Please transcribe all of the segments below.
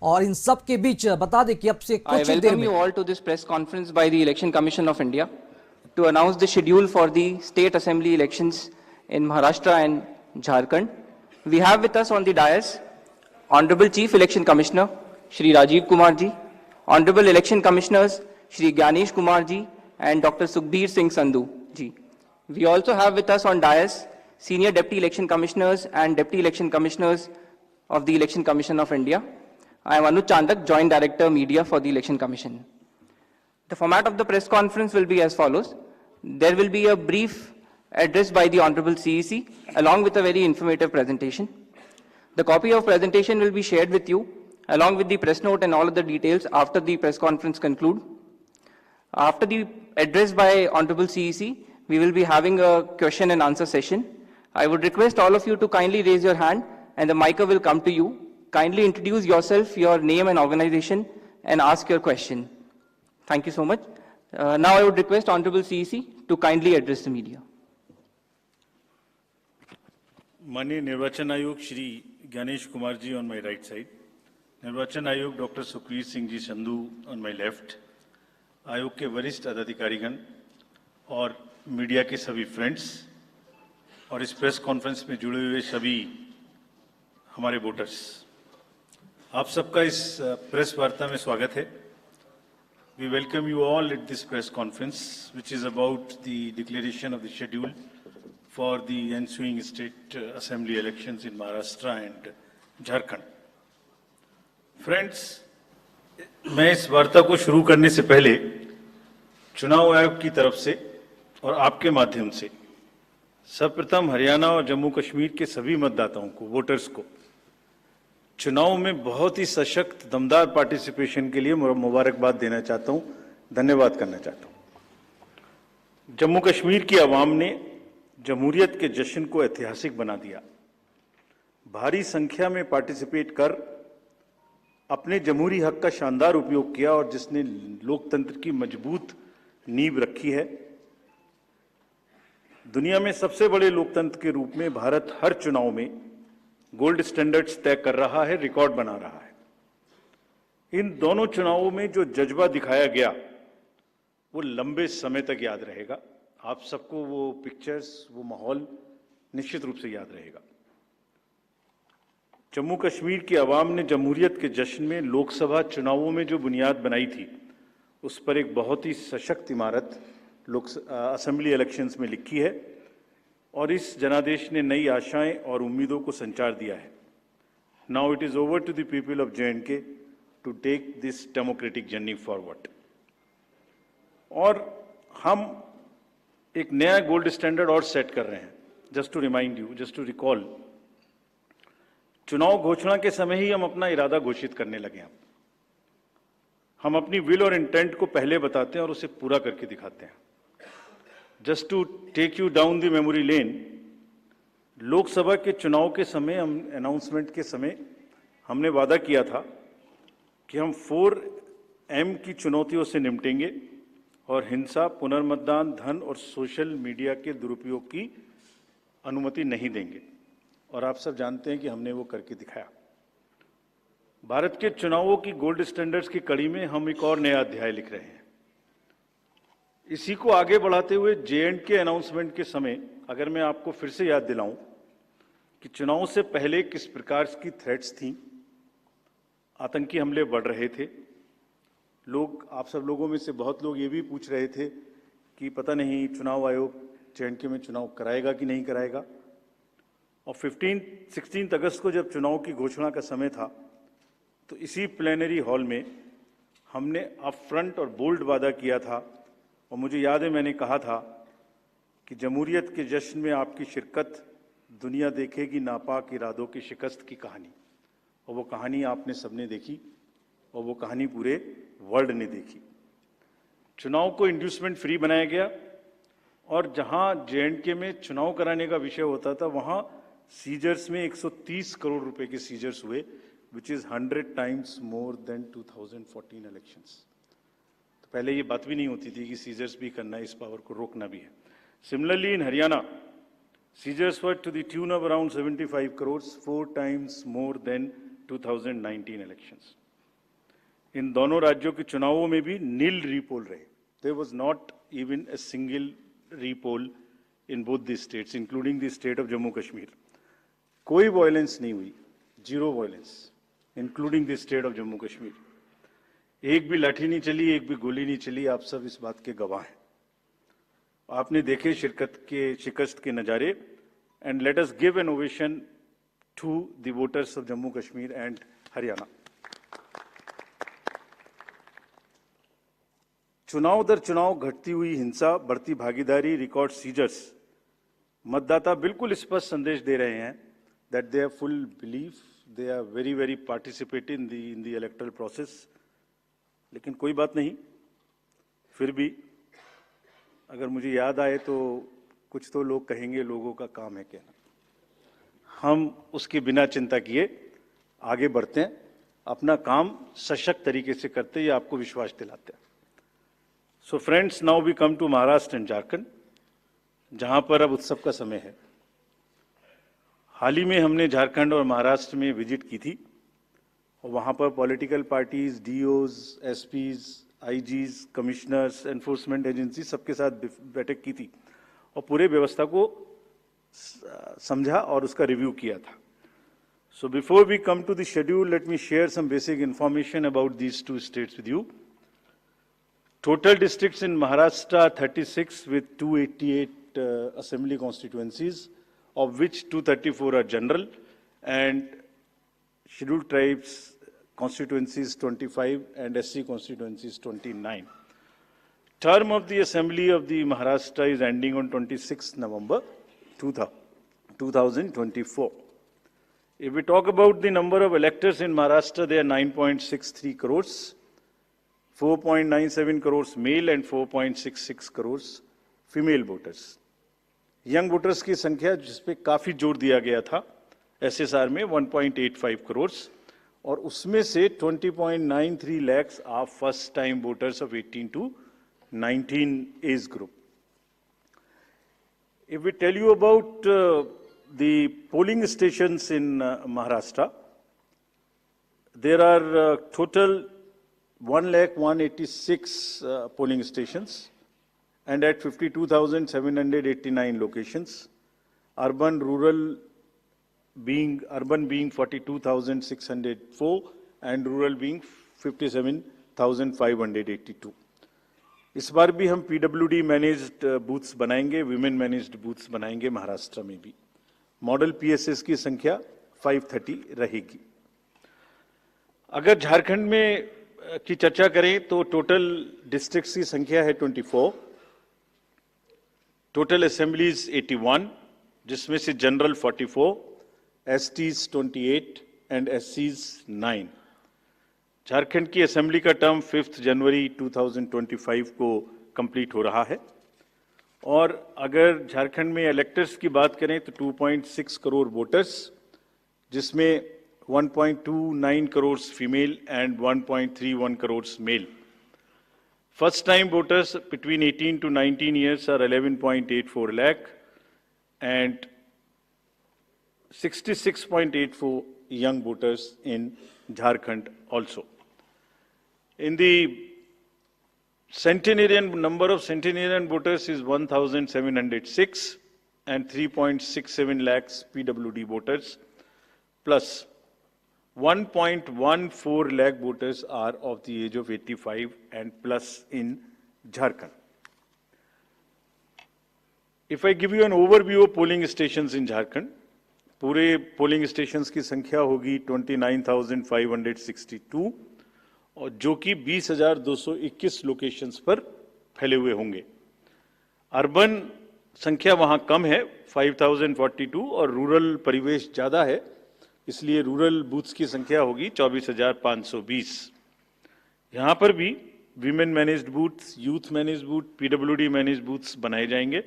और इन सब के बीच बता दें कि अब से I कुछ ही देर welcome में you all to this press conference by the Election Commission of India to announce the schedule for the state assembly elections in Maharashtra and Jharkhand. We have with us on the dais Honorable Chief Election Commissioner Shri Rajiv Kumar ji, Honorable Election Commissioners Shri Gyanesh Kumar ji and Dr. Sukhbir Singh Sandhu ji. We also have with us on dais Senior Deputy Election Commissioners and Deputy Election Commissioners of the Election Commission of India. I am Anuj Chandak, Joint Director Media for the Election Commission. The format of the press conference will be as follows. There will be a brief address by the Honorable CEC along with a very informative presentation. The copy of presentation will be shared with you along with the press note and all of the details after the press conference conclude. After the address by Honorable CEC, we will be having a question and answer session. I would request all of you to kindly raise your hand and the mic will come to you. Kindly introduce yourself, your name and organization and ask your question. Thank you so much. Now I would request Honorable CEC to kindly address the media. माननीय निर्वाचन आयोग Shri Gyanesh Kumar ji on my right side, निर्वाचन आयोग doctor Sukhbir Singh ji Sandhu on my left, आयोग के वरिष्ठ अधिकारीगण और मीडिया के सभी फ्रेंड्स और इस प्रेस कॉन्फ्रेंस में जुड़े हुए सभी हमारे वोटर्स, आप सबका इस प्रेस वार्ता में स्वागत है। We welcome you all at this press conference which is about the declaration of the schedule for the ensuing state assembly elections in Maharashtra and Jharkhand. Friends, मैं इस वार्ता को शुरू करने से पहले चुनाव आयोग की तरफ से और आपके माध्यम से सर्वप्रथम हरियाणा और जम्मू कश्मीर के सभी मतदाताओं को, वोटर्स को चुनाव में बहुत ही सशक्त दमदार पार्टिसिपेशन के लिए मुबारकबाद देना चाहता हूं, धन्यवाद करना चाहता हूं। जम्मू कश्मीर की आवाम ने जमहूरियत के जश्न को ऐतिहासिक बना दिया। भारी संख्या में पार्टिसिपेट कर अपने जमहूरी हक का शानदार उपयोग किया और जिसने लोकतंत्र की मजबूत नींव रखी है। दुनिया में सबसे बड़े लोकतंत्र के रूप में भारत हर चुनाव में गोल्ड स्टैंडर्ड्स तय कर रहा है, रिकॉर्ड बना रहा है। इन दोनों चुनावों में जो जज्बा दिखाया गया वो लंबे समय तक याद रहेगा। आप सबको वो पिक्चर्स, वो माहौल निश्चित रूप से याद रहेगा। जम्मू कश्मीर की आवाम ने जमहूरियत के जश्न में लोकसभा चुनावों में जो बुनियाद बनाई थी, उस पर एक बहुत ही सशक्त इमारत असेंबली इलेक्शंस में लिखी है और इस जनादेश ने नई आशाएं और उम्मीदों को संचार दिया है। Now it is over to the people of J&K to take this democratic journey forward. और हम एक नया गोल्ड स्टैंडर्ड और सेट कर रहे हैं। Just to remind you, just to recall, चुनाव घोषणा के समय ही हम अपना इरादा घोषित करने लगे हैं। हम अपनी विल और इंटेंट को पहले बताते हैं और उसे पूरा करके दिखाते हैं। Just to take you down the memory lane, Lok Sabha के चुनाव के समय, हम अनाउंसमेंट के समय हमने वादा किया था कि हम 4M की चुनौतियों से निपटेंगे और हिंसा, पुनर्मतदान, धन और सोशल मीडिया के दुरुपयोग की अनुमति नहीं देंगे। और आप सब जानते हैं कि हमने वो करके दिखाया। भारत के चुनावों की गोल्ड स्टैंडर्ड्स की कड़ी में हम एक और नया अध्याय लिख रहे हैं। इसी को आगे बढ़ाते हुए J&K अनाउंसमेंट के समय अगर मैं आपको फिर से याद दिलाऊं कि चुनाव से पहले किस प्रकार की थ्रेट्स थी, आतंकी हमले बढ़ रहे थे। लोग, आप सब लोगों में से बहुत लोग ये भी पूछ रहे थे कि पता नहीं चुनाव आयोग J&K में चुनाव कराएगा कि नहीं कराएगा। और 16 अगस्त को जब चुनाव की घोषणा का समय था, तो इसी प्लेनरी हॉल में हमने अपफ्रंट और बोल्ड वादा किया था। और मुझे याद है मैंने कहा था कि जमहूरियत के जश्न में आपकी शिरकत दुनिया देखेगी नापाक इरादों की शिकस्त की कहानी। और वो कहानी आपने सबने देखी और वो कहानी पूरे वर्ल्ड ने देखी। चुनाव को इंड्यूसमेंट फ्री बनाया गया और जहां J&K में चुनाव कराने का विषय होता था, वहां सीजर्स में 130 करोड़ रुपए के सीजर्स हुए, which is 100 times more than 2014 elections. तो पहले ये बात भी नहीं होती थी कि सीजर्स भी करना है, इस पावर को रोकना भी है। Similarly in Haryana, seizures were to the tune of around 75 crores, 4 times more than 2019 elections. इन दोनों राज्यों के चुनावों में भी नील रीपोल रहे. There was not even a single repoll in both the states including the state of Jammu Kashmir. कोई violence नहीं हुई, zero violence including the state of Jammu Kashmir. एक भी लाठी नहीं चली, एक भी गोली नहीं चली. आप सब इस बात के गवाह हैं. आपने देखे शिकस्त के नजारे. And let us give an ovation to the voters of Jammu Kashmir and Haryana. चुनाव दर चुनाव घटती हुई हिंसा, बढ़ती भागीदारी, रिकॉर्ड सीजर्स, मतदाता बिल्कुल स्पष्ट संदेश दे रहे हैं that they have full belief, they are very very participate in the electoral process. लेकिन कोई बात नहीं, फिर भी अगर मुझे याद आए तो कुछ तो लोग कहेंगे लोगों का काम है कहना. हम उसके बिना चिंता किए आगे बढ़ते हैं, अपना काम सशक्त तरीके से करते हैं, ये आपको विश्वास दिलाते हैं. So friends, now we come to Maharashtra and Jharkhand, जहां पर अब उत्सव का समय है. हाल ही में हमने झारखंड और महाराष्ट्र में विजिट की थी और वहां पर political parties, DOs, SPs, IGs, commissioners, enforcement agency सबके साथ बैठक की थी और पूरे व्यवस्था को समझा और उसका रिव्यू किया था. So before we come to the schedule, let me share some basic information about these two states with you. Total districts in Maharashtra are 36 with 288 assembly constituencies, of which 234 are general and scheduled tribes constituencies 25 and SC constituencies 29. Term of the Assembly of the Maharashtra is ending on 26 November 2024. If we talk about the number of electors in Maharashtra, they are 9.63 crores. 4.97 crores male and 4.66 crores female voters. Young voters की संख्या जिस पे काफी जोर दिया गया था SSR में 1.85 करोड़ और उसमें से 20.93 lakhs are first time voters of 18 to 19 age group. If we tell you about the polling stations in Maharashtra, there are total 1,186 polling stations and at 52,789 locations. Urban being 42,604 and rural being 57,582. इस बार भी हम PWD managed booths बनाएंगे, women managed booths बनाएंगे महाराष्ट्र में भी. Model PSS की संख्या 530 रहेगी. अगर झारखंड में की चर्चा करें तो टोटल डिस्ट्रिक्ट्स की संख्या है 24, टोटल असेंबलीज 81, जिसमें से जनरल 44, एसटीज 28 एंड एससीज 9. झारखंड की असेंबली का टर्म 5 जनवरी 2025 को कंप्लीट हो रहा है और अगर झारखंड में इलेक्टर्स की बात करें तो 2.6 करोड़ वोटर्स, जिसमें 1.29 crores female and 1.31 crores male. First time voters between 18 to 19 years are 11.84 lakh and 66.84 young voters in Jharkhand also. In the centenarian, number of centenarian voters is 1,706 and 3.67 lakhs PWD voters plus 1.14 lakh voters are of the age of 85 and plus in Jharkhand. If I give you an overview of polling stations in Jharkhand, पूरे polling stations की संख्या होगी 29,562 और जो कि 20,221 locations पर फैले हुए होंगे. अर्बन संख्या वहां कम है 5,042 और रूरल परिवेश ज्यादा है, इसलिए रूरल बूथ्स की संख्या होगी 24,520. यहां पर भी women managed booths, youth managed booth, PWD managed booths बनाए जाएंगे.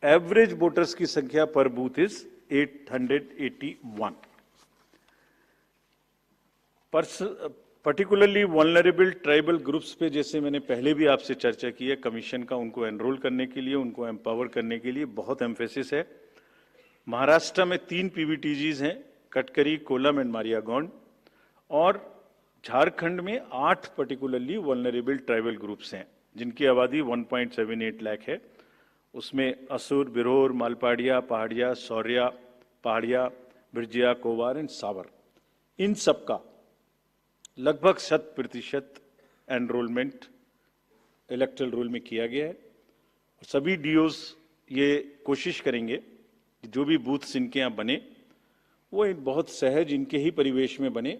एवरेज वोटर्स की संख्या पर booth is 881. Particularly vulnerable tribal groups पे जैसे मैंने पहले भी आपसे चर्चा की है, कमीशन का उनको एनरोल करने के लिए, उनको एम्पावर करने के लिए बहुत एम्फेसिस है. महाराष्ट्र में 3 पीवीटीजीज हैं, कटकरी, कोलम एंड मारियागौंड, और झारखंड में 8 पर्टिकुलरली वल्नरेबल ट्राइबल ग्रुप्स हैं जिनकी आबादी 1.78 लाख है। उसमें असुर, बिरोर, मालपाड़िया, पहाड़िया, सौर्या, पहाड़िया, बिरजिया, कोवार एंड सावर, इन सबका लगभग 100% एनरोलमेंट इलेक्टोरल रोल में किया गया है। सभी डीओज ये कोशिश करेंगे कि जो भी बूथ्स इनके यहाँ बने वो बहुत सहज इनके ही परिवेश में बने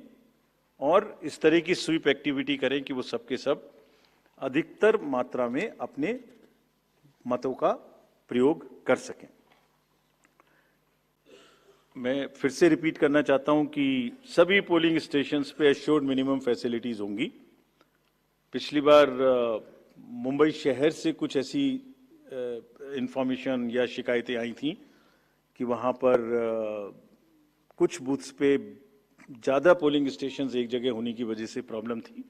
और इस तरह की स्वीप एक्टिविटी करें कि वो सबके सब अधिकतर मात्रा में अपने मतों का प्रयोग कर सकें। मैं फिर से रिपीट करना चाहता हूं कि सभी पोलिंग स्टेशंस पे एश्योर्ड मिनिमम फैसिलिटीज होंगी। पिछली बार मुंबई शहर से कुछ ऐसी इंफॉर्मेशन या शिकायतें आई थी कि वहां पर कुछ बूथ्स पे ज़्यादा पोलिंग स्टेशंस एक जगह होने की वजह से प्रॉब्लम थी।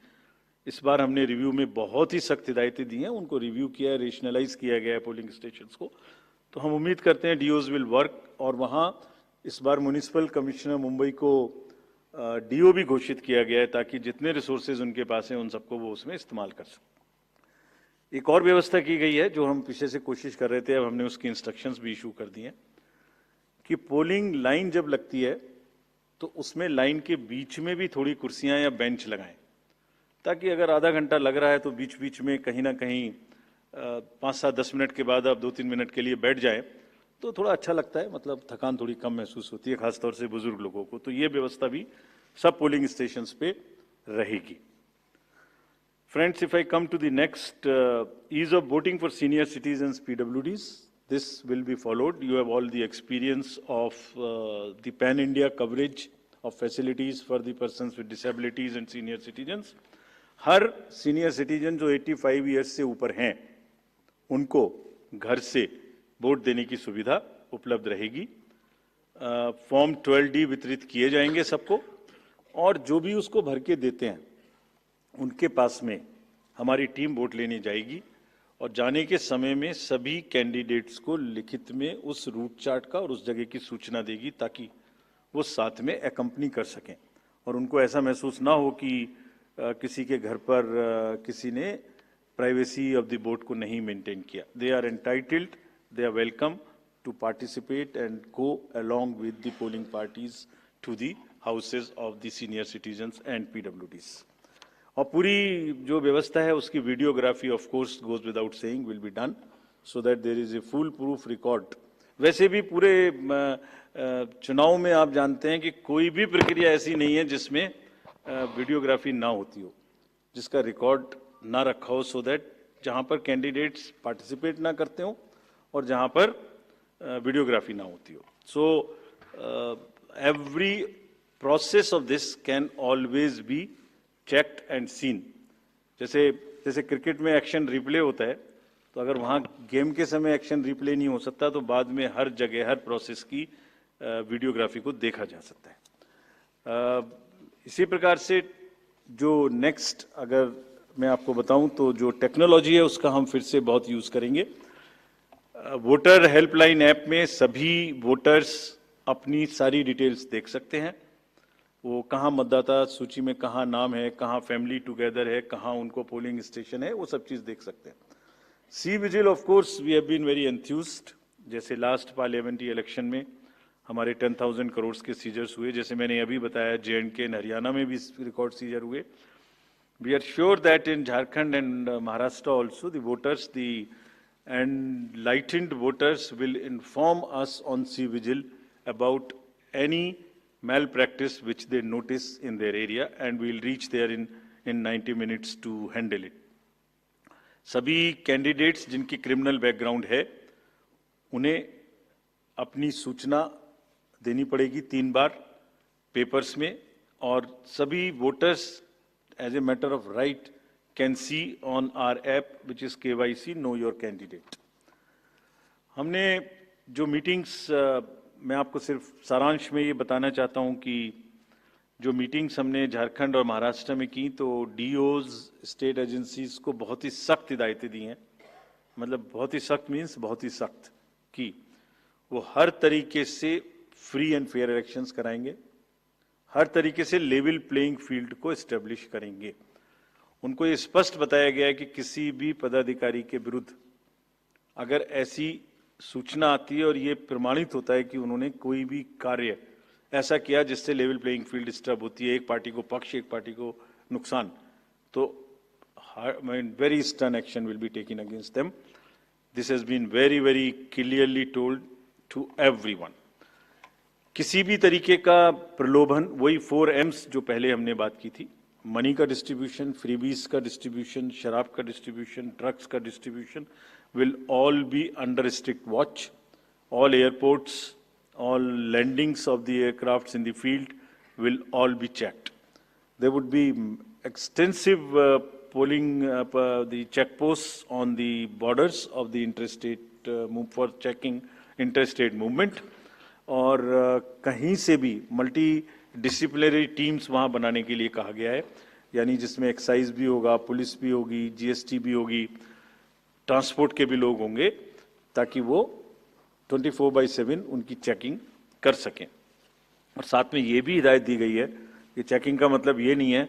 इस बार हमने रिव्यू में बहुत ही सख्त हिदायतें दी हैं, उनको रिव्यू किया है, रेशनलाइज किया गया है पोलिंग स्टेशंस को। तो हम उम्मीद करते हैं डीओज विल वर्क और वहाँ इस बार म्युनिसिपल कमिश्नर मुंबई को डीओ भी घोषित किया गया है ताकि जितने रिसोर्सेज उनके पास हैं उन सबको वो उसमें इस्तेमाल कर सकें। एक और व्यवस्था की गई है जो हम पीछे से कोशिश कर रहे थे, अब हमने उसकी इंस्ट्रक्शंस भी इशू कर दिए हैं कि पोलिंग लाइन जब लगती है तो उसमें लाइन के बीच में भी थोड़ी कुर्सियां या बेंच लगाएं ताकि अगर आधा घंटा लग रहा है तो बीच बीच में कहीं ना कहीं 5-7-10 मिनट के बाद आप 2-3 मिनट के लिए बैठ जाएं तो थोड़ा अच्छा लगता है, मतलब थकान थोड़ी कम महसूस होती है, खासतौर से बुजुर्ग लोगों को। तो ये व्यवस्था भी सब पोलिंग स्टेशंस पे रहेगी। Friends, if I come to the next, ease of voting for senior citizens PWDs, this will be followed. You have all the experience of the pan-India coverage of facilities for the persons with disabilities and senior citizens. Her senior citizen जो 85 years से ऊपर हैं, उनको घर से vote देने की सुविधा उपलब्ध रहेगी। फॉर्म 12D वितरित किए जाएंगे सबको और जो भी उसको भर के देते हैं उनके पास में हमारी टीम वोट लेने जाएगी और जाने के समय में सभी कैंडिडेट्स को लिखित में उस रूट चार्ट का और उस जगह की सूचना देगी ताकि वो साथ में एकम्पनी कर सकें और उनको ऐसा महसूस ना हो कि किसी के घर पर किसी ने प्राइवेसी ऑफ द वोट को नहीं मेंटेन किया। They are entitled, they are welcome to participate and go along with the polling parties to the houses of the senior citizens and PWDs. और पूरी जो व्यवस्था है उसकी videography of course goes without saying will be done so that there is a full proof record. वैसे भी पूरे चुनाव में आप जानते हैं कि कोई भी प्रक्रिया ऐसी नहीं है जिसमें वीडियोग्राफी ना होती हो, जिसका रिकॉर्ड ना रखा हो, सो दैट जहां पर कैंडिडेट्स पार्टिसिपेट ना करते हो और जहां पर वीडियोग्राफी ना होती हो। So every process of this can always be checked and seen. जैसे क्रिकेट में एक्शन रिप्ले होता है, तो अगर वहां गेम के समय एक्शन रिप्ले नहीं हो सकता तो बाद में हर जगह हर प्रोसेस की वीडियोग्राफी को देखा जा सकता है। इसी प्रकार से जो नेक्स्ट अगर मैं आपको बताऊं तो जो टेक्नोलॉजी है उसका हम फिर से बहुत यूज करेंगे। वोटर हेल्पलाइन ऐप में सभी वोटर्स अपनी सारी डिटेल्स देख सकते हैं, वो कहाँ मतदाता सूची में कहाँ नाम है, कहाँ फैमिली टुगेदर है, कहाँ उनको पोलिंग स्टेशन है, वो सब चीज़ देख सकते हैं। C vigil of course we have been very enthused. जैसे लास्ट पार्लियामेंट्री इलेक्शन में हमारे 10,000 करोड़ के सीजर्स हुए, जैसे मैंने अभी बताया J&K एंड हरियाणा में भी रिकॉर्ड सीजर हुए। We are sure that in Jharkhand and Maharashtra also the voters enlightened voters will inform us on C-Vigil about any malpractice which they notice in their area and we'll reach there in 90 minutes to handle it. सभी candidates जिनकी criminal background है उन्हें अपनी सूचना देनी पड़ेगी 3 बार papers में और सभी voters as a matter of right can see on our app which is KYC Know Your Candidate. हमने जो मीटिंग्स, मैं आपको सिर्फ सारांश में ये बताना चाहता हूँ कि जो मीटिंग्स हमने झारखंड और महाराष्ट्र में की तो डीओज स्टेट एजेंसीज को बहुत ही सख्त हिदायतें दी हैं। मतलब बहुत ही सख्त मीन्स बहुत ही सख्त कि वो हर तरीके से फ्री एंड फेयर इलेक्शंस कराएंगे, हर तरीके से लेवल प्लेइंग फील्ड को एस्टेब्लिश करेंगे। उनको ये स्पष्ट बताया गया है कि किसी भी पदाधिकारी के विरुद्ध अगर ऐसी सूचना आती है और ये प्रमाणित होता है कि उन्होंने कोई भी कार्य ऐसा किया जिससे लेवल प्लेइंग फील्ड डिस्टर्ब होती है, एक पार्टी को पक्ष एक पार्टी को नुकसान, तो very stern action will be taken against them. This has been very, very clearly told to everyone. किसी भी तरीके का प्रलोभन, वही 4Ms जो पहले हमने बात की थी, मनी का डिस्ट्रीब्यूशन, फ्रीबीज का डिस्ट्रीब्यूशन, शराब का डिस्ट्रीब्यूशन, ड्रग्स का distribution will all be under strict watch. All airports, all landings of the aircrafts in the field will all be checked. There would be extensive polling, the checkposts on the borders of the interstate for checking interstate movement. और कहीं से भी multi disciplinary teams वहाँ बनाने के लिए कहा गया है, यानी जिसमें एक्साइज भी होगा, पुलिस भी होगी, जीएसटी भी होगी, ट्रांसपोर्ट के भी लोग होंगे, ताकि वो 24/7 उनकी चेकिंग कर सकें। और साथ में ये भी हिदायत दी गई है कि चेकिंग का मतलब ये नहीं है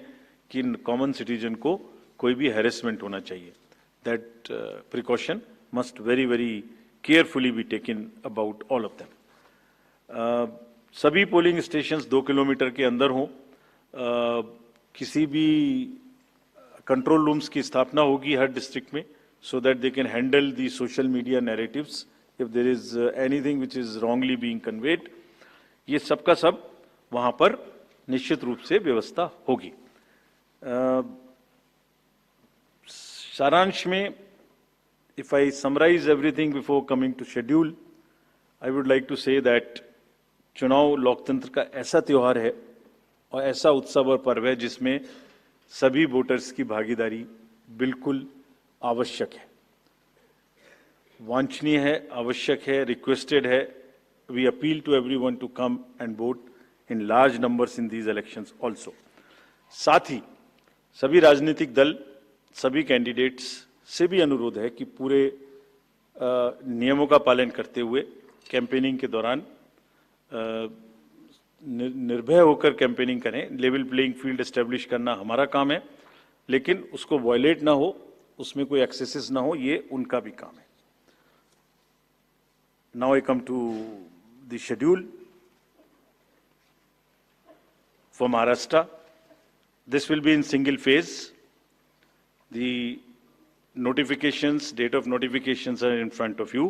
कि कॉमन सिटीजन को कोई भी हैरेसमेंट होना चाहिए। That precaution must very very carefully be taken about all of them. सभी पोलिंग स्टेशंस 2 किलोमीटर के अंदर हों। किसी भी कंट्रोल रूम्स की स्थापना होगी हर डिस्ट्रिक्ट में, so that they can handle the social media narratives if there is anything which is wrongly being conveyed. ये सब का सब वहाँ पर निश्चित रूप से व्यवस्था होगी। सारांश में, if I summarize everything before coming to schedule, I would like to say that चुनाव लोकतंत्र का ऐसा त्योहार है और ऐसा उत्सव और पर्व है जिसमें सभी वोटर्स की भागीदारी बिल्कुल आवश्यक है, वांछनीय है, आवश्यक है, रिक्वेस्टेड है। We appeal to everyone to come and vote in large numbers in these elections also. साथ ही सभी राजनीतिक दल, सभी कैंडिडेट्स से भी अनुरोध है कि पूरे नियमों का पालन करते हुए कैंपेनिंग के दौरान निर्भय होकर कैंपेनिंग करें। लेवल प्लेइंग फील्ड एस्टेब्लिश करना हमारा काम है, लेकिन उसको वायलेट ना हो, उसमें कोई एक्सेसेस ना हो, ये उनका भी काम है। Now I come to the schedule for Maharashtra. This will be in single phase. The notifications, date of notifications are in front of you.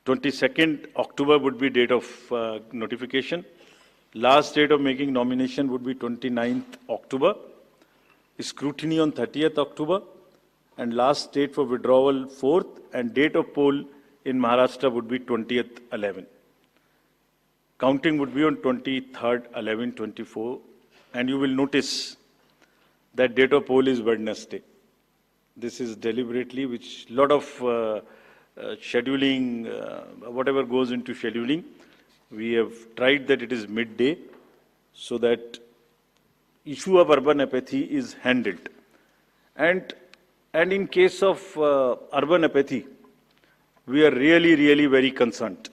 22nd October would be date of notification. Last date of making nomination would be 29th October. Scrutiny on 30th October. And last date for withdrawal 4th, and date of poll in Maharashtra would be 20th 11. Counting would be on 23rd 11/24, and you will notice that date of poll is Wednesday. This is deliberately, which lot of scheduling, whatever goes into scheduling, we have tried that it is midday so that issue of urban apathy is handled. And in case of urban apathy, we are really very concerned.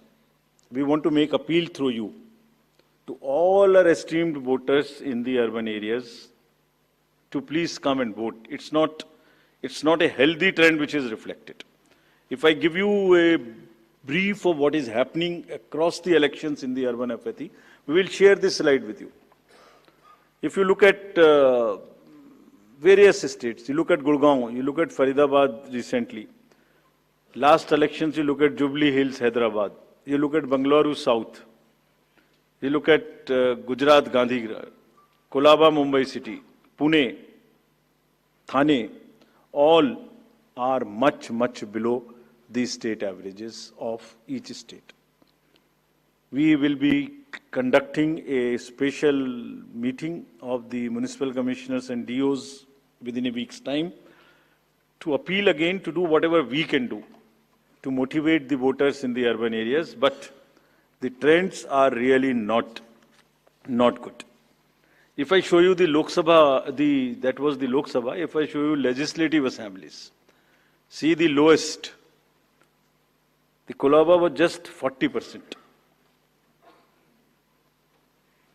We want to make appeal through you to all our esteemed voters in the urban areas to please come and vote. It's not a healthy trend which is reflected. If I give you a brief of what is happening across the elections in the urban apathy, we will share this slide with you. If you look at various states, you look at Gurgaon, you look at Faridabad recently. Last elections, you look at Jubilee Hills, Hyderabad. You look at Bangalore South. You look at Gujarat, Gandhigram, Kolaba, Mumbai City, Pune, Thane, all are much below the state averages of each state. We will be conducting a special meeting of the municipal commissioners and DOs within a week's time to appeal again to do whatever we can do to motivate the voters in the urban areas, but the trends are really not good. If I show you the Lok Sabha, that was the Lok Sabha. If I show you legislative assemblies, see the lowest. The Kolaba was just 40%.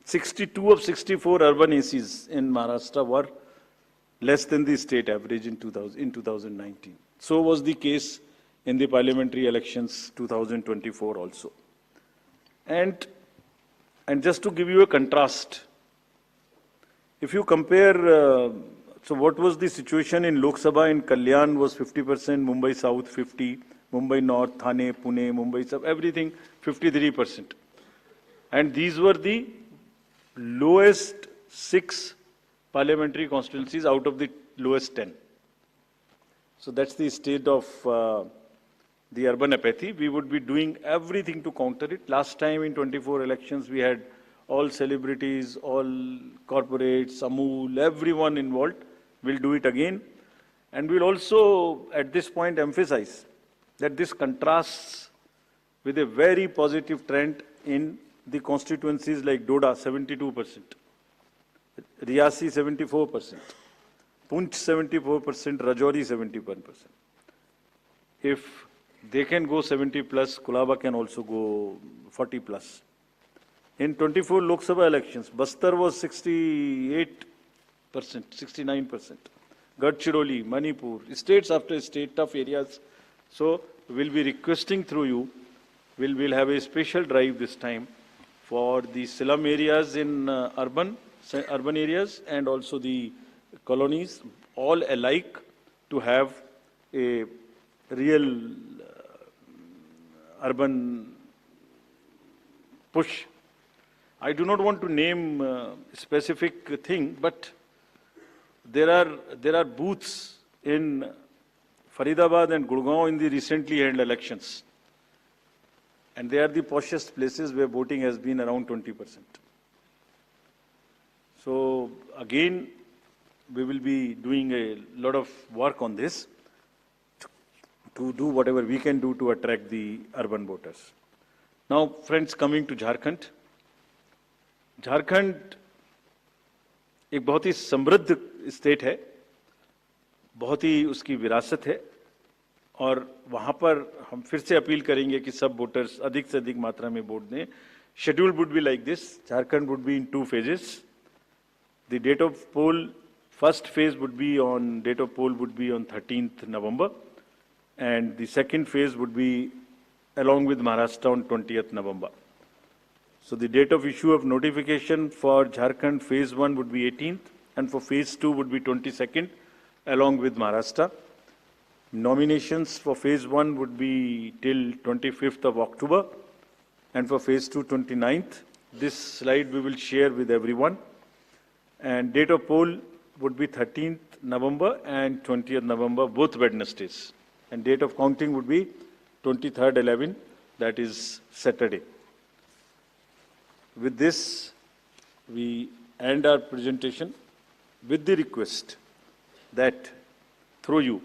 62 of 64 urban ACs in Maharashtra were less than the state average in 2019. So was the case in the parliamentary elections 2024 also. And just to give you a contrast, if you compare, so what was the situation in Lok Sabha in Kalyan was 50%, Mumbai South 50, Mumbai North, Thane, Pune, Mumbai South, everything 53%. And these were the lowest 6 parliamentary constituencies out of the lowest 10. So that's the state of the urban apathy. We would be doing everything to counter it. Last time in 24 elections, we had all celebrities, all corporates, Amul, everyone involved. We'll do it again. And we'll also, at this point, emphasize that this contrasts with a very positive trend in the constituencies like Doda, 72%, Riyasi, 74%, Punch, 74%, Rajouri, 71%. If they can go 70 plus, Kulaba can also go 40 plus. In 24 Lok Sabha elections, Bastar was 68%, 69%. Gadchiroli, Manipur, states after state, tough areas. So we'll be requesting through you, we'll have a special drive this time for the slum areas in urban areas and also the colonies, all alike, to have a real urban push. I do not want to name a specific thing, but there are booths in Faridabad and Gurgaon in the recently held elections. And they are the poshest places where voting has been around 20%. So again, we will be doing a lot of work on this to do whatever we can do to attract the urban voters. Now, friends, coming to Jharkhand. Jharkhand एक बहुत ही समृद्ध state है, बहुत ही उसकी विरासत है और वहां पर हम फिर से अपील करेंगे कि सब वोटर्स अधिक से अधिक मात्रा में वोट दें. Schedule would be like this. Jharkhand would be in 2 phases. The date of poll, first phase would be on 13th November, and the second phase would be along with Maharashtra on 20th November. So the date of issue of notification for Jharkhand phase 1 would be 18th, and for phase 2 would be 22nd, along with Maharashtra. Nominations for phase 1 would be till 25th of October, and for phase 2, 29th. This slide we will share with everyone. And date of poll would be 13th November and 20th November, both Wednesdays. And date of counting would be 23rd 11, that is Saturday. With this, we end our presentation with the request that through you,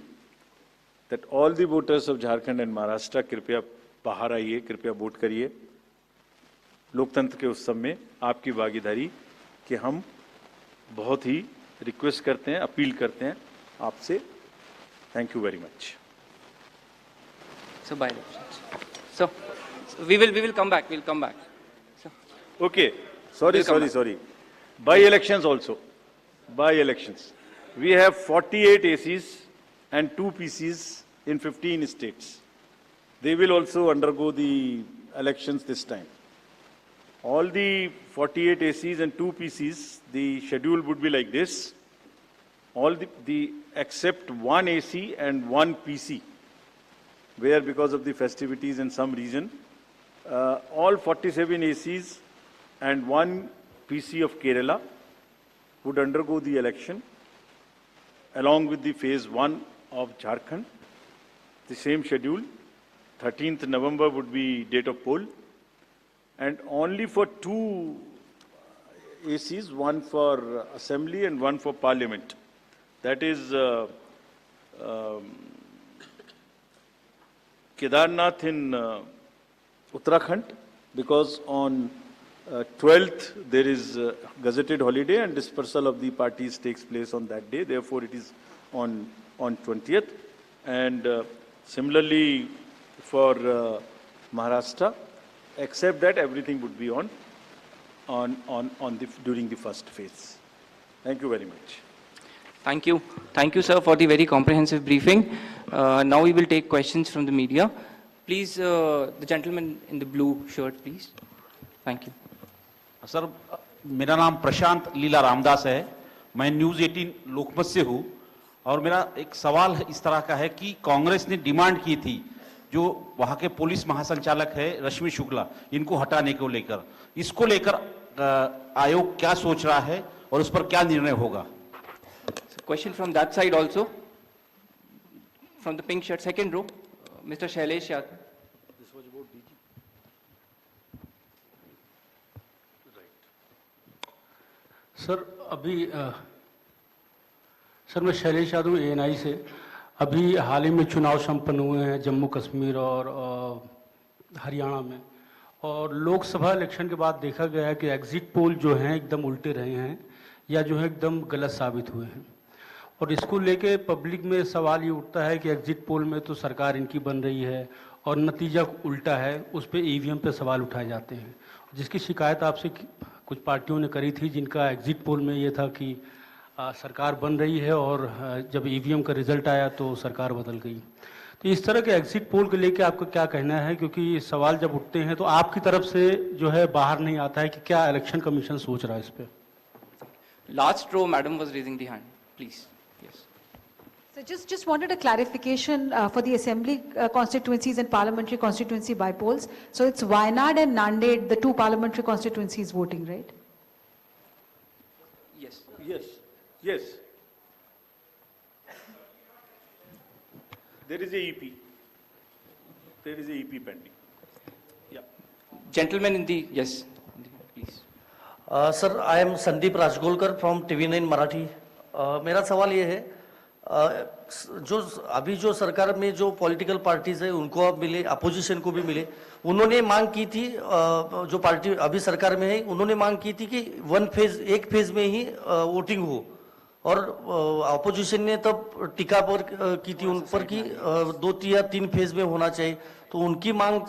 that all the voters of Jharkhand and Maharashtra कृपया बाहर आइए, कृपया vote करिए. लोकतंत्र के उत्सव में आपकी भागीदारी कि हम बहुत ही रिक्वेस्ट करते हैं, अपील करते हैं आपसे. Thank you very much. So by elections. So we will come back. We'll come back. So, Okay. Sorry. By elections also. By elections. We have 48 ACs and 2 PCs in 15 states. They will also undergo the elections this time. All the 48 ACs and 2 PCs, the schedule would be like this. All the except 1 AC and 1 PC, where because of the festivities in some region, all 47 ACs and 1 PC of Kerala would undergo the election along with the phase 1 of Jharkhand. The same schedule. 13th November would be date of poll. And only for 2 ACs, one for assembly and one for parliament. That is Kedarnath in Uttarakhand, because on 12th there is gazetted holiday and dispersal of the parties takes place on that day. Therefore, it is on 20th. And similarly for Maharashtra, except that everything would be on during the first phase. Thank you very much. Thank you. Thank you, sir, for the very comprehensive briefing. Now we will take questions from the media. Please, the gentleman in the blue shirt, please. Thank you. Sir, मेरा नाम प्रशांत लीला रामदास है। मैं news 18 लोकमत से हूँ और मेरा एक सवाल इस तरह का है कि कांग्रेस ने डिमांड की थी जो वहाँ के पुलिस महासंचालक है रश्मि शुक्ला, इनको हटाने को लेकर, इसको लेकर आयोग क्या सोच रहा है और उस पर क्या निर्णय होगा? Question from that side also. From the pink shirt, second row, Mr. Shailesh Yadav. This was about DG. Sir अभी सर मैं शैलेश यादव ANI से। अभी हाल ही में चुनाव संपन्न हुए हैं जम्मू कश्मीर और हरियाणा में, और लोकसभा इलेक्शन के बाद देखा गया है कि एग्जिट पोल जो हैं एकदम उल्टे रहे हैं या जो है एकदम गलत साबित हुए हैं। और इसको लेके पब्लिक में सवाल ये उठता है कि एग्जिट पोल में तो सरकार इनकी बन रही है और नतीजा उल्टा है, उस पर EVM पे सवाल उठाए जाते हैं, जिसकी शिकायत आपसे कुछ पार्टियों ने करी थी, जिनका एग्जिट पोल में ये था कि सरकार बन रही है और जब EVM का रिजल्ट आया तो सरकार बदल गई। तो इस तरह के एग्जिट पोल को लेके आपका क्या कहना है, क्योंकि ये सवाल जब उठते हैं तो आपकी तरफ से जो है बाहर नहीं आता है कि क्या इलेक्शन कमीशन सोच रहा है इस पर? Last row, madam was raising the hand. Please. Yes. So just wanted a clarification for the assembly constituencies and parliamentary constituency by polls. So it's Wayanad and Nanded, the two parliamentary constituencies voting, right? Yes. Yes. Yes. There is a EP. There is a EP pending. Yeah. Gentleman in the, yes, please. Sir I am Sandeep Rajgolkar from TV9 Marathi. मेरा सवाल ये है, जो अभी जो सरकार में जो पॉलिटिकल पार्टीज है उनको अब मिले, अपोजिशन को भी मिले, उन्होंने मांग की थी, जो पार्टी अभी सरकार में है उन्होंने मांग की थी कि एक फेज में ही वोटिंग हो, और अपोजिशन ने तब टीका पर की थी उन पर कि 2 या 3 फेज में होना चाहिए। तो उनकी मांग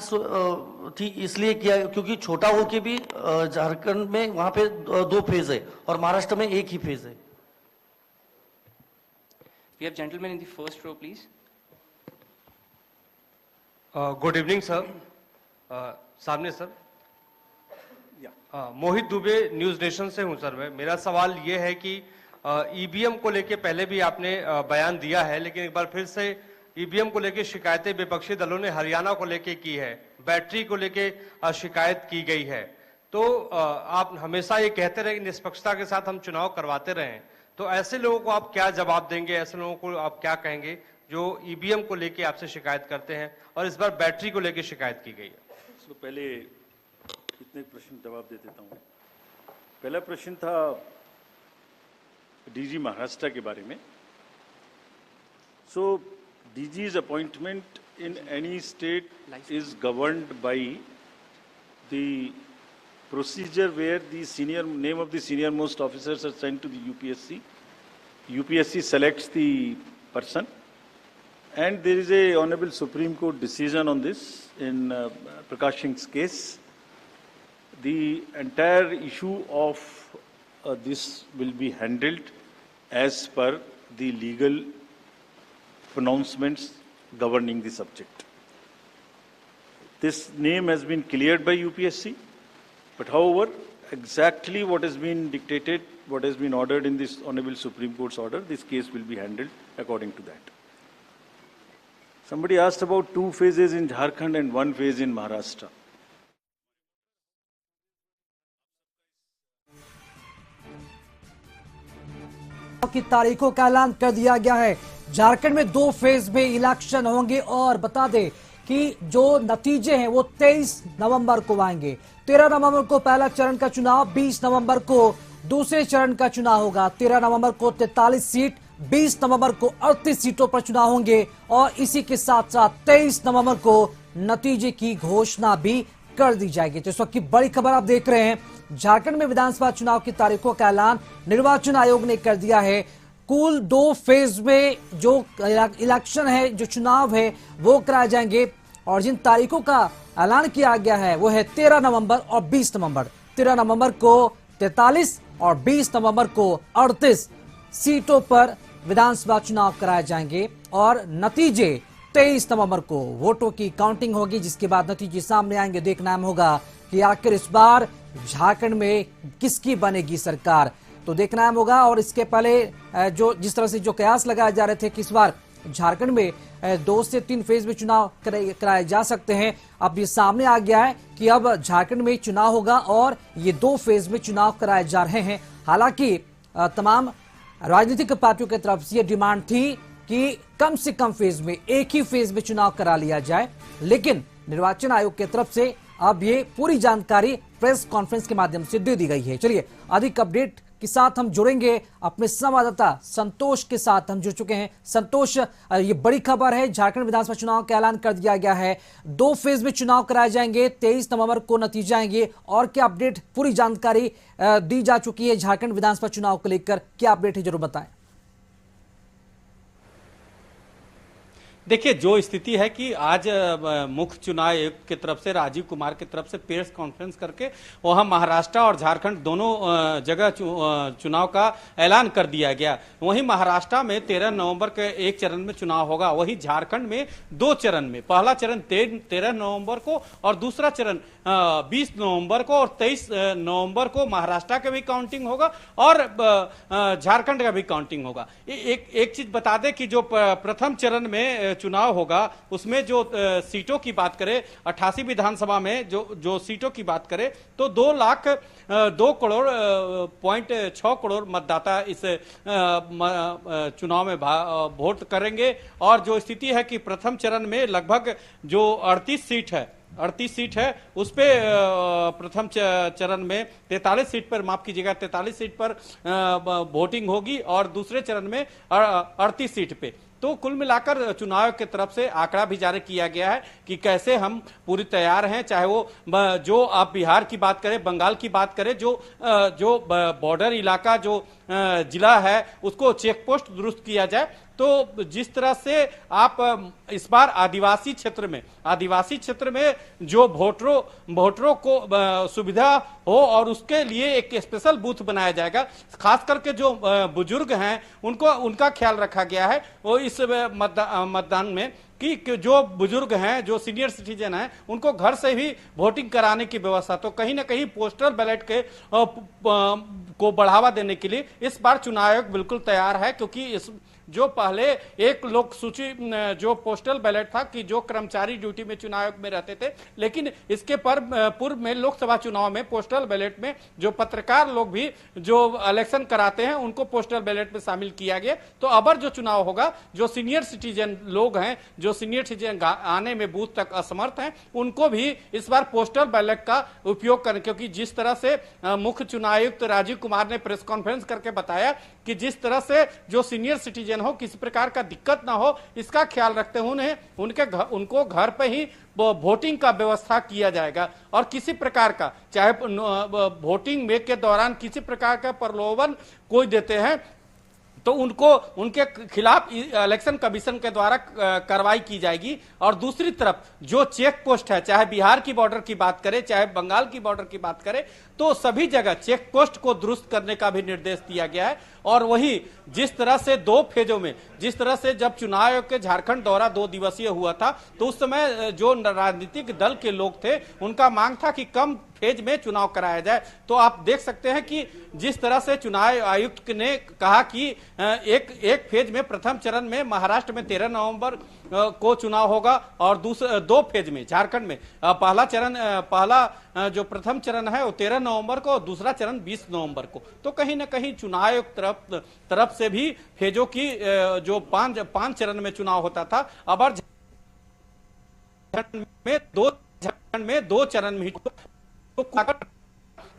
थी इसलिए किया क्योंकि छोटा हो के भी झारखंड में वहां पे 2 फेज है और महाराष्ट्र में 1 ही फेज है। We have gentleman in the first row, please. Good evening sir. सामने सर। मोहित दुबे न्यूज नेशन से हूं सर। मैं, मेरा सवाल ये है कि EVM को लेके पहले भी आपने बयान दिया है, लेकिन एक बार फिर से EVM को लेके शिकायतें विपक्षी दलों ने हरियाणा को लेके की है, बैटरी को लेके शिकायत की गई है। तो आप हमेशा ये कहते रहे कि निष्पक्षता के साथ हम चुनाव करवाते रहे, तो ऐसे लोगों को आप क्या जवाब देंगे, ऐसे लोगों को आप क्या कहेंगे जो EVM को लेके आपसे शिकायत करते हैं और इस बार बैटरी को लेके शिकायत की गई है? तो पहले इतने प्रश्न जवाब दे देता हूँ। पहला प्रश्न था DG महाराष्ट्र के बारे में। So DG's appointment in any state is governed by the procedure where the name of the senior most officers are sent to the UPSC. UPSC selects the person, and there is a Honorable Supreme Court decision on this in Prakash Singh's case. The entire issue of this will be handled as per the legal pronouncements governing the subject. This name has been cleared by UPSC, but however, exactly what has been dictated, what has been ordered in this Honorable Supreme Court's order, this case will be handled according to that. Somebody asked about 2 phases in Jharkhand and 1 phase in Maharashtra. की तारीखों का ऐलान कर दिया गया है। झारखंड में 2 phase में इलेक्शन होंगे और बता दें कि जो नतीजे हैं वो 23 नवंबर को आएंगे। 13 नवंबर को पहला चरण का चुनाव, 20 नवंबर को दूसरे चरण का चुनाव होगा। 13 नवंबर को 43 सीट, 20 नवंबर को 38 सीटों पर चुनाव होंगे और इसी के साथ साथ 23 नवंबर को नतीजे की घोषणा भी कर दी जाएगी। तो इस वक्त की बड़ी खबर आप देख रहे हैं, झारखंड में विधानसभा चुनाव की तारीखों का ऐलान निर्वाचन आयोग ने कर दिया है। कुल 2 फेज में जो इलेक्शन है, जो चुनाव है वो कराए जाएंगे और जिन तारीखों का ऐलान किया गया है वो है 13 नवंबर और 20 नवंबर। 13 नवंबर को 43 और 20 नवंबर को 38 सीटों पर विधानसभा चुनाव कराए जाएंगे और नतीजे 23 नवंबर को वोटों की काउंटिंग होगी, जिसके बाद नतीजे सामने आएंगे। देखना होगा कि आखिर इस बार झारखंड में किसकी बनेगी सरकार, तो देखना होगा। और इसके पहले जिस तरह से जो कयास लगाए जा रहे थे कि इस बार झारखंड में 2 से 3 फेज में चुनाव कराए जा सकते हैं, अब ये सामने आ गया है कि अब झारखंड में चुनाव होगा और ये 2 फेज में चुनाव कराए जा रहे हैं। हालांकि तमाम राजनीतिक पार्टियों की तरफ से ये डिमांड थी कि कम से कम फेज में, एक ही फेज में चुनाव करा लिया जाए, लेकिन निर्वाचन आयोग की तरफ से अब ये पूरी जानकारी प्रेस कॉन्फ्रेंस के माध्यम से दे दी गई है। चलिए अधिक अपडेट के साथ हम जुड़ेंगे अपने संवाददाता संतोष के साथ। हम जुड़ चुके हैं। संतोष, ये बड़ी खबर है, झारखंड विधानसभा चुनाव का ऐलान कर दिया गया है, 2 फेज में चुनाव कराए जाएंगे, 23 नवंबर को नतीजे आएंगे। और क्या अपडेट, पूरी जानकारी दी जा चुकी है झारखंड विधानसभा चुनाव को लेकर, क्या अपडेट है जरूर बताएं। देखिए, जो स्थिति है कि आज मुख्य चुनाव आयुक्त की तरफ से, राजीव कुमार की तरफ से प्रेस कॉन्फ्रेंस करके वहां महाराष्ट्र और झारखंड दोनों जगह चुनाव का ऐलान कर दिया गया। वहीं महाराष्ट्र में 13 नवंबर के एक चरण में चुनाव होगा, वहीं झारखंड में 2 चरण में, पहला चरण 13 नवंबर को और दूसरा चरण 20 नवंबर को और 23 नवंबर को महाराष्ट्र का भी काउंटिंग होगा और झारखंड का भी काउंटिंग होगा। एक चीज बता दें कि जो प्रथम चरण में चुनाव होगा उसमें जो सीटों की बात करें, 88 विधानसभा में जो सीटों की बात करें तो 2,02,6 करोड़ मतदाता इस चुनाव में वोट करेंगे। और जो स्थिति है कि प्रथम चरण में लगभग जो 38 सीट है उस पे प्रथम चरण में 43 सीट पर, माफ कीजिएगा, 43 सीट पर वोटिंग होगी और दूसरे चरण में 38 सीट पे। तो कुल मिलाकर चुनाव की तरफ से आंकड़ा भी जारी किया गया है कि कैसे हम पूरी तैयार हैं, चाहे वो जो आप बिहार की बात करें, बंगाल की बात करें, जो बॉर्डर इलाका जो जिला है उसको चेक पोस्ट दुरुस्त किया जाए। तो जिस तरह से आप इस बार आदिवासी क्षेत्र में जो वोटरों को सुविधा हो और उसके लिए एक स्पेशल बूथ बनाया जाएगा। खास करके जो बुजुर्ग हैं उनका ख्याल रखा गया है वो इस मतदान में कि जो बुजुर्ग हैं, जो सीनियर सिटीजन हैं, उनको घर से भी वोटिंग कराने की व्यवस्था। तो कहीं ना कहीं पोस्टल बैलेट को बढ़ावा देने के लिए इस बार चुनाव आयोग बिल्कुल तैयार है, क्योंकि इस जो पहले एक लोक सूची जो पोस्टल बैलेट था कि जो कर्मचारी ड्यूटी में चुनाव आयोग में रहते थे, लेकिन इसके पूर्व में लोकसभा चुनाव में पोस्टल बैलेट में जो पत्रकार लोग भी जो इलेक्शन कराते हैं उनको पोस्टल बैलेट में शामिल किया गया। तो अब जो चुनाव होगा, जो सीनियर सिटीजन लोग हैं, जो सीनियर सिटीजन आने में बूथ तक असमर्थ हैं, उनको भी इस बार पोस्टल बैलेट का उपयोग करें। क्योंकि जिस तरह से मुख्य चुनाव आयुक्त राजीव कुमार ने प्रेस कॉन्फ्रेंस करके बताया कि जिस तरह से जो सीनियर सिटीजन हो, किसी प्रकार का दिक्कत ना हो, इसका ख्याल रखते हुए उनको घर पे ही वोटिंग का व्यवस्था किया जाएगा। और किसी प्रकार का, चाहे वोटिंग में के दौरान किसी प्रकार का प्रलोभन कोई देते हैं तो उनके खिलाफ इलेक्शन कमीशन के द्वारा कार्रवाई की जाएगी। और दूसरी तरफ जो चेक पोस्ट है, चाहे बिहार की बॉर्डर की बात करें, चाहे बंगाल की बॉर्डर की बात करें, तो सभी जगह चेक पोस्ट को दुरुस्त करने का भी निर्देश दिया गया है। और वही जिस तरह से 2 फेजों में, जिस तरह से जब चुनाव आयोग के झारखंड दौरा 2 दिवसीय हुआ था तो उस समय जो राजनीतिक दल के लोग थे उनका मांग था कि कम फेज में चुनाव कराया जाए। तो आप देख सकते हैं कि जिस तरह से चुनाव आयुक्त ने कहा कि एक फेज में प्रथम चरण में महाराष्ट्र में 13 नवंबर को चुनाव होगा और दूसरे 2 फेज में झारखंड में पहला जो प्रथम चरण है वो 13 नवंबर को और दूसरा चरण 20 नवंबर को। तो कहीं ना कहीं चुनाव आयोग तरफ से भी फेजों की जो 5 चरण में चुनाव होता था, अब झारखंड में 2 चरण में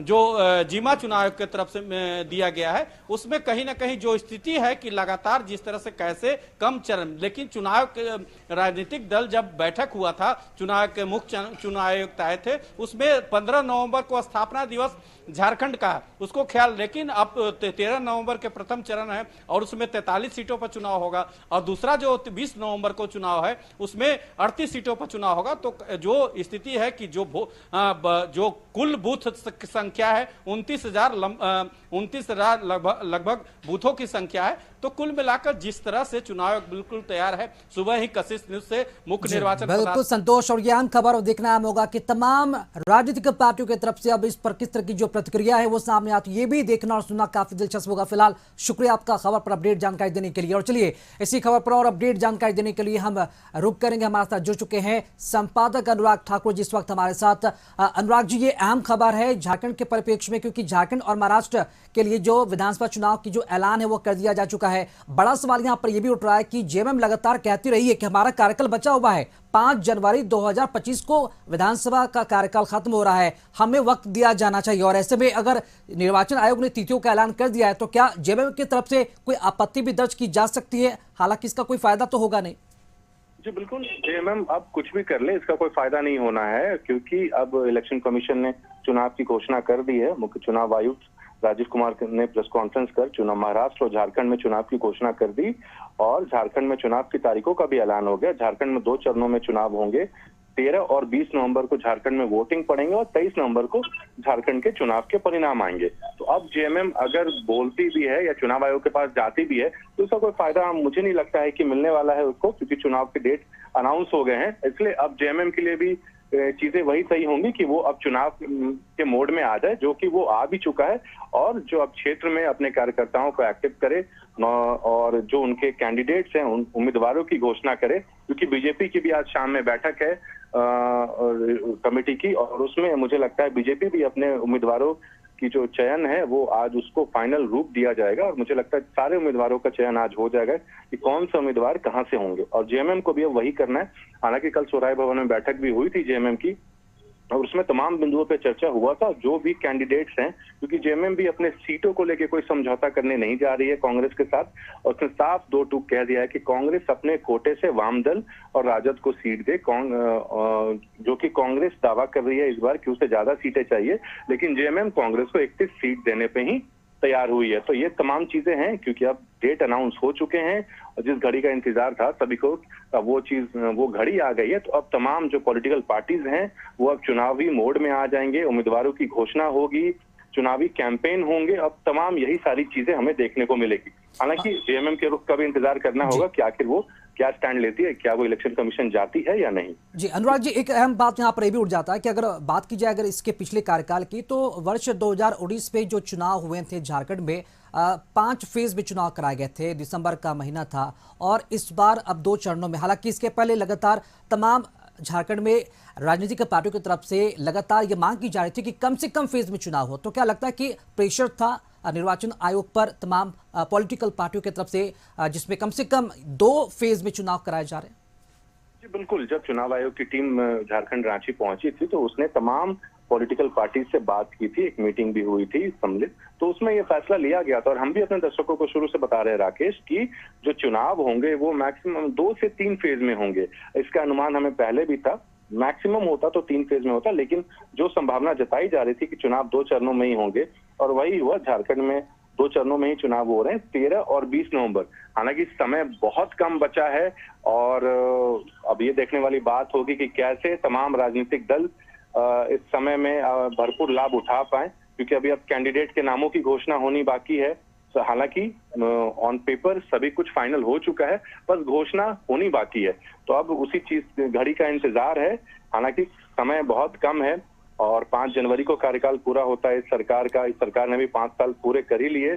जो जीमा चुनाव आयोग की तरफ से दिया गया है उसमें कहीं ना कहीं जो स्थिति है कि लगातार जिस तरह से कैसे कम चरण, लेकिन चुनाव के राजनीतिक दल जब बैठक हुआ था, चुनाव के मुख्य चुनाव आयुक्त आए थे, उसमें 15 नवंबर को स्थापना दिवस झारखंड का है उसको ख्याल, लेकिन अब 13 नवंबर के प्रथम चरण है और उसमें 43 सीटों पर चुनाव होगा और दूसरा जो 20 नवंबर को चुनाव है उसमें 38 सीटों पर चुनाव होगा। तो जो स्थिति है कि जो कुल बूथ संख्या है, 29,000 लगभग बूथों की संख्या है। तो कुल मिलाकर जिस तरह से चुनाव आयोग बिल्कुल तैयार है, सुबह ही कशिश न्यूज से मुख्य निर्वाचन बिल्कुल संतोष, और ये अहम खबर और देखना अहम होगा कि तमाम राजनीतिक पार्टियों की तरफ से अब इस पर किस तरह की जो प्रतिक्रिया है वो सामने आती है, ये भी देखना और सुनना काफी दिलचस्प होगा। फिलहाल शुक्रिया आपका खबर पर अपडेट जानकारी देने के लिए। और चलिए इसी खबर पर और अपडेट जानकारी देने के लिए हम रुक करेंगे। हमारे साथ जुड़ चुके हैं संपादक अनुराग ठाकुर जी इस वक्त हमारे साथ। अनुराग जी, ये अहम खबर है झारखंड के परिप्रेक्ष्य में, क्योंकि झारखंड और महाराष्ट्र के लिए जो विधानसभा चुनाव की जो ऐलान है वो कर दिया जा चुका है। बड़ा सवाल यहां पर यह भी उठ रहा है कि जेएमएम लगातार कहती रही है कि हमारा कार्यकाल बचा हुआ है, 5 जनवरी 2025 को विधानसभा का कार्यकाल खत्म हो रहा है, हमें वक्त दिया जाना चाहिए। और ऐसे में अगर निर्वाचन आयोग ने तिथियों का ऐलान कर दिया है तो क्या जेएमएम की तरफ से कोई आपत्ति भी दर्ज की जा सकती है? हालांकि इसका कोई फायदा तो होगा नहीं। जी बिल्कुल, जेएमएम अब कुछ भी कर ले इसका कोई फायदा नहीं होना है, क्योंकि अब इलेक्शन कमीशन ने चुनाव की घोषणा कर दी है। मुख्य चुनाव आयुक्त राजीव कुमार ने प्रेस कॉन्फ्रेंस कर चुनाव महाराष्ट्र और झारखंड में चुनाव की घोषणा कर दी, और झारखंड में चुनाव की तारीखों का भी ऐलान हो गया। झारखंड में 2 चरणों में चुनाव होंगे, 13 और 20 नवंबर को झारखंड में वोटिंग पड़ेंगे और 23 नवंबर को झारखंड के चुनाव के परिणाम आएंगे। तो अब जेएमएम अगर बोलती भी है या चुनाव आयोग के पास जाती भी है तो उसका कोई फायदा मुझे नहीं लगता है कि मिलने वाला है उसको, क्योंकि चुनाव के डेट अनाउंस हो गए हैं। इसलिए अब जेएमएम के लिए भी चीजें वही सही होंगी कि वो अब चुनाव के मोड में आ जाए, जो कि वो आ भी चुका है, और जो अब क्षेत्र में अपने कार्यकर्ताओं को एक्टिव करे और जो उनके कैंडिडेट्स हैं उन उम्मीदवारों की घोषणा करे। क्योंकि बीजेपी की भी आज शाम में बैठक है कमेटी की, और उसमें मुझे लगता है बीजेपी भी अपने उम्मीदवारों की जो चयन है वो आज उसको फाइनल रूप दिया जाएगा, और मुझे लगता है सारे उम्मीदवारों का चयन आज हो जाएगा कि कौन से उम्मीदवार कहां से होंगे। और जेएमएम को भी अब वही करना है। हालांकि कल सोराय भवन में बैठक भी हुई थी जेएमएम की, और उसमें तमाम बिंदुओं पे चर्चा हुआ था। जो भी कैंडिडेट्स हैं, क्योंकि जेएमएम भी अपने सीटों को लेके कोई समझौता करने नहीं जा रही है कांग्रेस के साथ, और उसने साफ 2 टूक कह दिया है कि कांग्रेस अपने कोटे से वामदल और राजद को सीट दे, जो कि कांग्रेस दावा कर रही है इस बार कि उसे ज्यादा सीटें चाहिए, लेकिन जेएमएम कांग्रेस को 31 सीट देने पे ही तैयार हुई है। तो ये तमाम चीजें हैं, क्योंकि अब डेट अनाउंस हो चुके हैं और जिस घड़ी का इंतजार था सभी को, वो घड़ी आ गई है। तो अब तमाम जो पॉलिटिकल पार्टीज हैं वो अब चुनावी मोड में आ जाएंगे, उम्मीदवारों की घोषणा होगी, चुनावी कैंपेन होंगे। अब तमाम यही सारी चीजें हमें देखने को मिलेगी। हालांकि जेएमएम के रुख का भी इंतजार करना होगा कि आखिर वो क्या स्टैंड लेती है, क्या वो इलेक्शन कमीशन जाती है या नहीं। जी अनुराग जी, एक अहम बात यहाँ पर ये भी उठ जाता है कि अगर बात की जाए अगर इसके पिछले कार्यकाल की, तो वर्ष 2019 में जो चुनाव हुए थे झारखंड में 5 फेज में चुनाव कराए गए थे, दिसंबर का महीना था, और इस बार अब 2 चरणों में। हालांकि इसके पहले लगातार तमाम झारखंड में राजनीतिक पार्टियों की तरफ से लगातार ये मांग की जा रही थी कि कम से कम फेज में चुनाव हो। तो क्या लगता है कि प्रेशर था निर्वाचन आयोग पर तमाम पॉलिटिकल पार्टियों की तरफ से, जिसमें कम से कम 2 फेज में चुनाव कराए जा रहे हैं? जी बिल्कुल, जब चुनाव आयोग की टीम झारखंड रांची पहुंची थी तो उसने तमाम पॉलिटिकल पार्टी से बात की थी, एक मीटिंग भी हुई थी सम्मिलित, तो उसमें ये फैसला लिया गया था। और हम भी अपने दर्शकों को शुरू से बता रहे हैं राकेश कि जो चुनाव होंगे वो मैक्सिमम 2 से 3 फेज में होंगे। इसका अनुमान हमें पहले भी था, मैक्सिमम होता तो 3 फेज में होता, लेकिन जो संभावना जताई जा रही थी कि चुनाव 2 चरणों में ही होंगे, और वही हुआ। झारखंड में 2 चरणों में ही चुनाव हो रहे हैं, 13 और 20 नवंबर। हालांकि समय बहुत कम बचा है, और अब ये देखने वाली बात होगी कि कैसे तमाम राजनीतिक दल इस समय में भरपूर लाभ उठा पाए, क्योंकि अभी अब कैंडिडेट के नामों की घोषणा होनी बाकी है। हालांकि ऑन पेपर सभी कुछ फाइनल हो चुका है, बस घोषणा होनी बाकी है। तो अब उसी चीज घड़ी का इंतजार है। हालांकि समय बहुत कम है, और 5 जनवरी को कार्यकाल पूरा होता है इस सरकार का। इस सरकार ने भी 5 साल पूरे कर ही लिए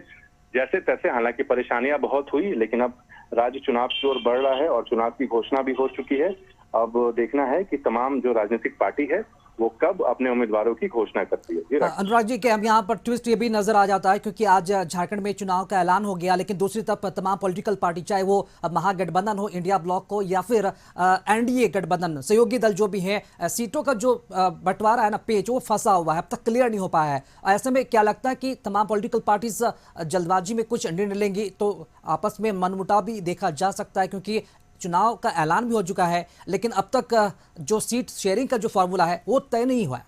जैसे तैसे। हालांकि परेशानियां बहुत हुई, लेकिन अब राज्य चुनाव की ओर बढ़ रहा है और चुनाव की घोषणा भी हो चुकी है। अब देखना है कि तमाम जो राजनीतिक पार्टी है वो कब अपने उम्मीदवारों की घोषणा करती है। अनुराग जी, के हम यहाँ पर ट्विस्ट ये भी नजर आ जाता है, क्योंकि आज झारखंड में चुनाव का ऐलान हो गया, लेकिन दूसरी तरफ तमाम पॉलिटिकल पार्टी, चाहे वो महागठबंधन हो, इंडिया ब्लॉक हो, या फिर एनडीए गठबंधन, सहयोगी दल जो भी है, सीटों का जो बंटवारा है ना, पेच, वो फंसा हुआ है, अब तक क्लियर नहीं हो पाया है। ऐसे में क्या लगता है कि तमाम पॉलिटिकल पार्टीज जल्दबाजी में कुछ निर्णय लेंगी तो आपस में मनमुटाव भी देखा जा सकता है, क्योंकि चुनाव का ऐलान भी हो चुका है, लेकिन अब तक जो सीट शेयरिंग का जो फॉर्मूला है वो तय नहीं हुआ है।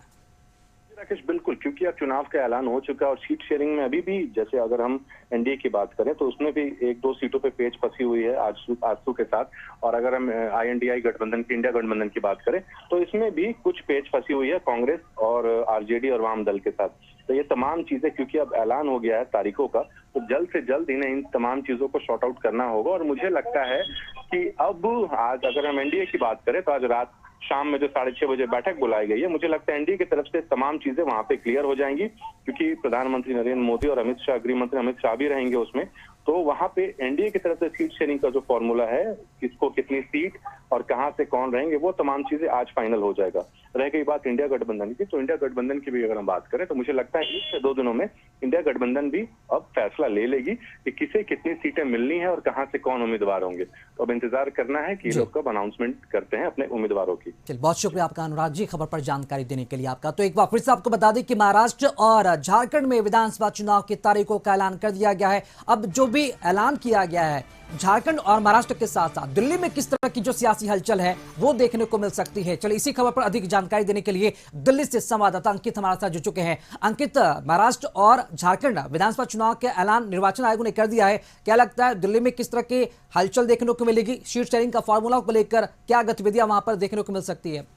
राकेश, बिल्कुल, क्योंकि अब चुनाव का ऐलान हो चुका है, और सीट शेयरिंग में अभी भी, जैसे अगर हम एनडीए की बात करें तो उसमें भी 1-2 सीटों पे पेच फंसी हुई है आजसू के साथ। और अगर हम आईएनडीआई गठबंधन की, इंडिया गठबंधन की बात करें तो इसमें भी कुछ पेच फंसी हुई है कांग्रेस और आरजेडी और वाम दल के साथ। तो ये तमाम चीजें, क्योंकि अब ऐलान हो गया है तारीखों का, तो जल्द से जल्द इन्हें इन तमाम चीजों को सॉर्ट आउट करना होगा। और मुझे लगता है कि अब आज अगर हम एनडीए की बात करें तो आज रात शाम में जो 6:30 बजे बैठक बुलाई गई है, मुझे लगता है एनडीए की तरफ से तमाम चीजें वहां पे क्लियर हो जाएंगी, क्योंकि प्रधानमंत्री नरेंद्र मोदी और अमित शाह, गृह मंत्री अमित शाह भी रहेंगे उसमें। तो वहां पे एनडीए की तरफ से सीट शेयरिंग का जो फॉर्मूला है, किसको कितनी सीट और कहां से कौन रहेंगे, वो तमाम चीजें आज फाइनल हो जाएगा। रह गई बात इंडिया गठबंधन की, तो इंडिया गठबंधन की भी अगर हम बात करें तो मुझे लगता है 1 से 2 दिनों में इंडिया गठबंधन भी अब फैसला ले लेगी कि किसे कितनी सीटें मिलनी है और कहां से कौन उम्मीदवार होंगे। तो अब इंतजार करना है कि ये लोग कब अनाउंसमेंट करते हैं अपने उम्मीदवारों की। चलिए, बहुत शुक्रिया आपका अनुराग जी, खबर पर जानकारी देने के लिए आपका। तो एक बार फिर से आपको बता दें कि महाराष्ट्र और झारखंड में विधानसभा चुनाव की तारीखों का ऐलान कर दिया गया है। अब जो भी ऐलान किया गया है, झारखंड और महाराष्ट्र के साथ साथ दिल्ली में किस तरह की जो सियासी हलचल है वो देखने को मिल सकती है। चलिए, इसी खबर पर अधिक जानकारी देने के लिए दिल्ली से संवाददाता अंकित हमारे साथ जुड़ चुके हैं। अंकित, महाराष्ट्र और झारखंड विधानसभा चुनाव के ऐलान निर्वाचन आयोग ने कर दिया है, क्या लगता है दिल्ली में किस तरह की हलचल देखने को मिलेगी? सीट शेयरिंग का फॉर्मूला को लेकर क्या गतिविधियां वहां पर देखने को मिल सकती है?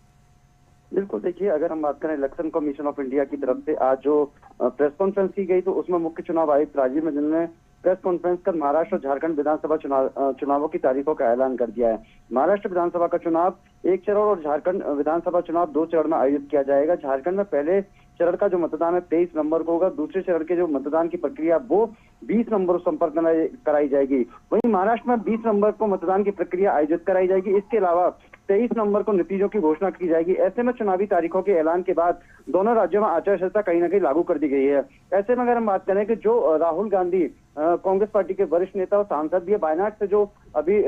बिल्कुल, देखिए, अगर हम बात करें इलेक्शन कमीशन ऑफ इंडिया की तरफ से आज जो प्रेस कॉन्फ्रेंस की गई, तो उसमें मुख्य चुनाव आयुक्त राजीव रंजन ने प्रेस कॉन्फ्रेंस कर महाराष्ट्र और झारखंड विधानसभा चुनावों की तारीखों का ऐलान कर दिया है। महाराष्ट्र विधानसभा का चुनाव 1 चरण और झारखंड विधानसभा चुनाव 2 चरण में आयोजित किया जाएगा। झारखंड में पहले चरण का जो मतदान है 23 नवंबर को होगा, दूसरे चरण के जो मतदान की प्रक्रिया वो 20 नवंबर संपर्क कराई जाएगी। वहीं महाराष्ट्र में 20 नवंबर को मतदान की प्रक्रिया आयोजित कराई जाएगी। इसके अलावा 23 नवंबर को नतीजों की घोषणा की जाएगी। ऐसे में चुनावी तारीखों के ऐलान के बाद दोनों राज्यों में आचार संहिता कहीं ना कहीं लागू कर दी गई है। ऐसे में अगर हम बात करें कि जो राहुल गांधी कांग्रेस पार्टी के वरिष्ठ नेता और सांसद भी वायनाड से जो अभी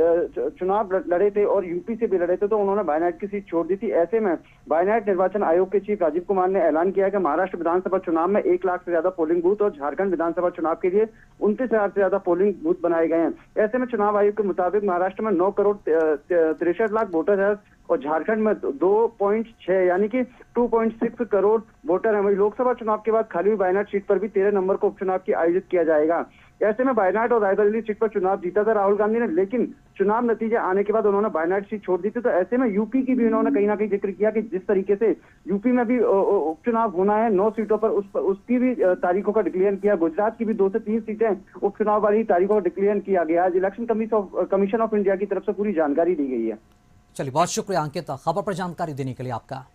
चुनाव लड़े थे और यूपी से भी लड़े थे, तो उन्होंने वायनाड की सीट छोड़ दी थी। ऐसे में वायनाड निर्वाचन आयोग के चीफ राजीव कुमार ने ऐलान किया कि महाराष्ट्र विधानसभा चुनाव में 1 लाख से ज्यादा पोलिंग बूथ और झारखंड विधानसभा चुनाव के लिए 29,000 से ज्यादा पोलिंग बूथ बनाए गए हैं। ऐसे में चुनाव आयोग के मुताबिक महाराष्ट्र में 9 करोड़ 63 लाख वोटर है और झारखंड में 2.6 यानी कि 2.6 करोड़ वोटर है। वही लोकसभा चुनाव के बाद खाली हुई वायनाड सीट पर भी 13 नवंबर को उपचुनाव की आयोजित किया जाएगा। ऐसे में वायनाड और रायबरेली सीट पर चुनाव जीता था राहुल गांधी ने, लेकिन चुनाव नतीजे आने के बाद उन्होंने वायनाड सीट छोड़ दी थी। तो ऐसे में यूपी की भी उन्होंने कहीं ना कहीं जिक्र किया कि जिस तरीके से यूपी में भी उपचुनाव होना है 9 सीटों पर, उसकी भी तारीखों का डिक्लेयर किया। गुजरात की भी 2 से 3 सीटें उपचुनाव वाली तारीखों का डिक्लेयर किया गया। आज इलेक्शन कमीशन ऑफ इंडिया की तरफ से पूरी जानकारी दी गई है। चलिए, बहुत शुक्रिया अंकित, खबर पर जानकारी देने के लिए आपका।